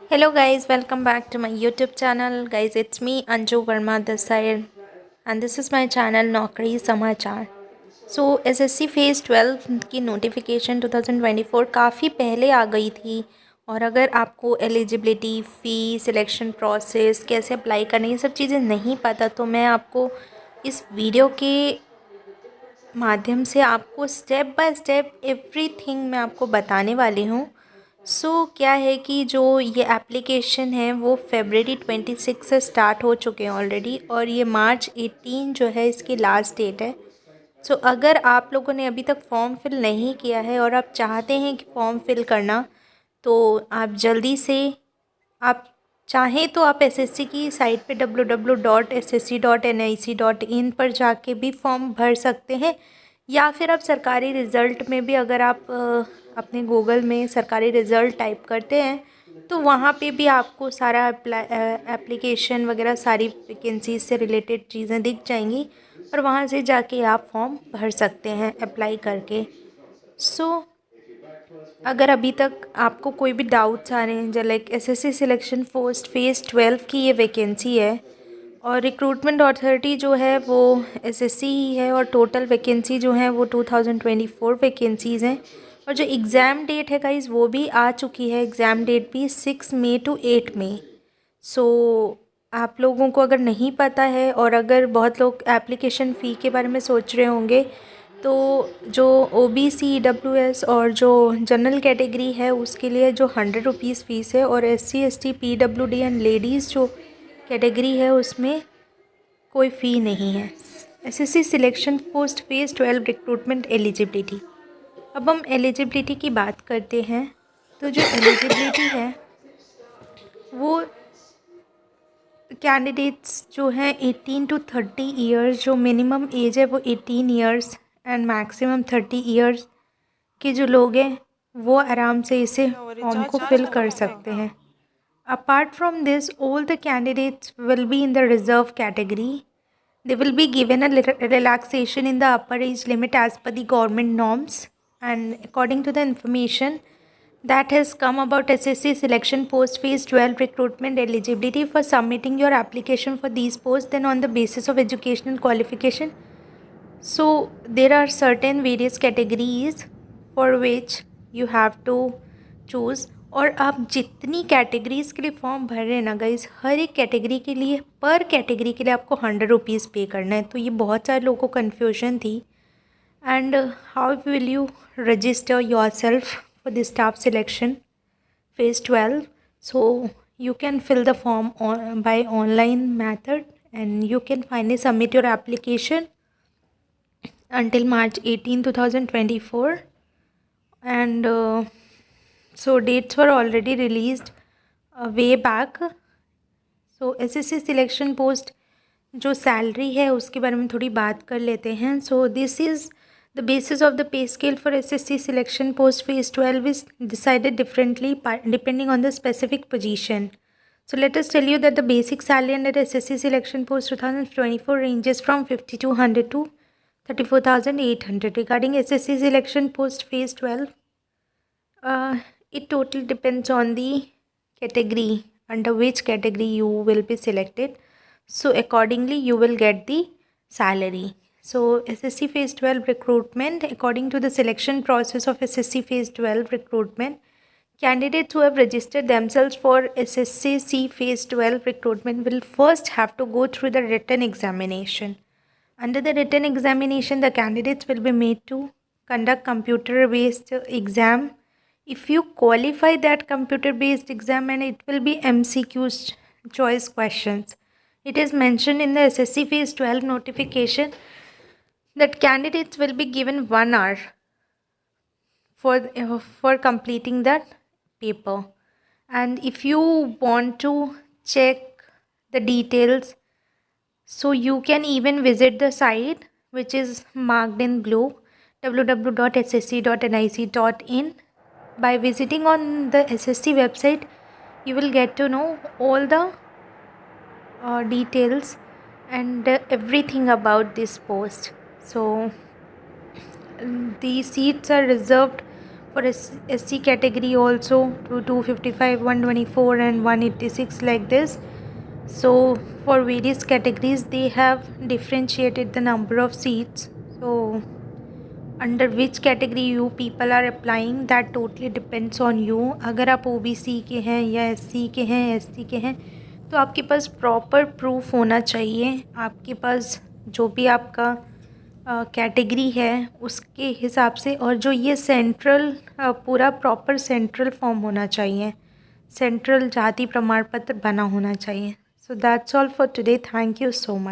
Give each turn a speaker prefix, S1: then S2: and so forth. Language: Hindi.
S1: Hello guys, welcome back to my YouTube channel. Guys, it's me Anju Verma this side and this is my channel Naukri Samachar. So SSC phase 12 की नोटिफिकेशन 2024 काफ़ी पहले आ गई थी। और अगर आपको एलिजिबिलिटी फ़ी सिलेक्शन प्रोसेस कैसे अप्लाई करनी ये सब चीज़ें नहीं पता तो मैं आपको इस वीडियो के माध्यम से आपको स्टेप बाय स्टेप एवरीथिंग मैं आपको बताने वाली हूँ। क्या है कि जो ये एप्लीकेशन है वो फरवरी 26 से स्टार्ट हो चुके हैं ऑलरेडी और ये मार्च 18 जो है इसकी लास्ट डेट है। अगर आप लोगों ने अभी तक फॉर्म फिल नहीं किया है और आप चाहते हैं कि फॉर्म फिल करना तो आप जल्दी से आप चाहें तो आप एसएससी की साइट पे www.ssc.nic.in पर जाके भी फॉर्म भर सकते हैं या फिर आप सरकारी रिज़ल्ट में भी अगर आप अपने गूगल में सरकारी रिज़ल्ट टाइप करते हैं तो वहाँ पे भी आपको सारा एप्लीकेशन वगैरह सारी वैकेंसीज से रिलेटेड चीज़ें दिख जाएंगी और वहाँ से जाके आप फॉर्म भर सकते हैं अप्लाई करके। अगर अभी तक आपको कोई भी डाउट्स आ रहे हैं जो like SSC selection post phase 12 की ये वैकेंसी है और रिक्रूटमेंट अथॉरिटी जो है वो एसएससी ही है और टोटल वैकेंसी जो है वो 2024 वैकेंसीज़ हैं और जो एग्ज़ाम डेट है गाइस वो भी आ चुकी है। एग्ज़ाम डेट भी 6 मई टू 8 मई। आप लोगों को अगर नहीं पता है और अगर बहुत लोग एप्लीकेशन फ़ी के बारे में सोच रहे होंगे तो जो ओबीसी ईडब्ल्यूएस और जो जनरल कैटेगरी है उसके लिए जो 100 रुपीज़ फ़ीस है और SC ST PWD and ladies जो कैटेगरी है उसमें कोई फ़ी नहीं है। SSC selection post phase 12 recruitment eligibility. अब हम एलिजिबिलिटी की बात करते हैं तो जो एलिजिबिलिटी है वो कैंडिडेट्स जो हैं 18 टू 30 ईयर्स जो मिनिमम एज है वो 18 ईयर्स एंड मैक्सिमम 30 ईयर्स के जो लोग हैं वो आराम से इसे फॉर्म को फिल कर सकते हैं। Apart from this all the candidates will be in the reserve category. They will be given a relaxation in the upper age limit as per the government norms and according to the information that has come about SSC selection post phase 12 recruitment eligibility for submitting your application for these posts then on the basis of educational qualification. There are certain various categories for which you have to choose और आप जितनी कैटेगरीज़ के लिए फॉर्म भर रहे हैं ना गाइज हर एक कैटेगरी के लिए पर कैटेगरी के लिए आपको 100 रुपीज़ पे करना है। तो ये बहुत सारे लोगों को कन्फ्यूजन थी। And how will you register your self for the staff selection phase 12. You can fill the form by online method and you can finally submit your application until March 18 2024 and dates were already released way back. SSC selection post जो सैलरी है उसके बारे में थोड़ी बात कर लेते हैं। This is the basis of the pay scale for SSC selection post phase 12 is decided differently depending on the specific position. Let us tell you that the basic salary under SSC selection post 2024 ranges from 5,200 to 34,800. Regarding SSC selection post phase 12, it totally depends on the category under which category you will be selected. Accordingly you will get the salary. SSC phase 12 recruitment, according to the selection process of SSC phase 12 recruitment, candidates who have registered themselves for SSC phase 12 recruitment will first have to go through the written examination. Under the written examination, the candidates will be made to conduct computer-based exam. If you qualify that computer-based exam, and it will be MCQ choice questions. It is mentioned in the SSC phase 12 notification that candidates will be given 1 hour for completing that paper. And if you want to check the details, you can even visit the site which is marked in blue, www.ssc.nic.in. By visiting on the SSC website, you will get to know all the details and everything about this post. The seats are reserved For SC category also 255, 124 and 186 like this. So for various categories they have differentiated the number of seats. So under which category you people are applying, that totally depends on you. अगर आप OBC के हैं या SC के हैं, ST के हैं, तो आपके पास प्रॉपर प्रूफ होना चाहिए। आपके पास जो भी आपका कैटेगरी है उसके हिसाब से, और जो ये सेंट्रल पूरा प्रॉपर सेंट्रल फॉर्म होना चाहिए, सेंट्रल जाति प्रमाण पत्र बना होना चाहिए। So that's all for today. Thank you so much.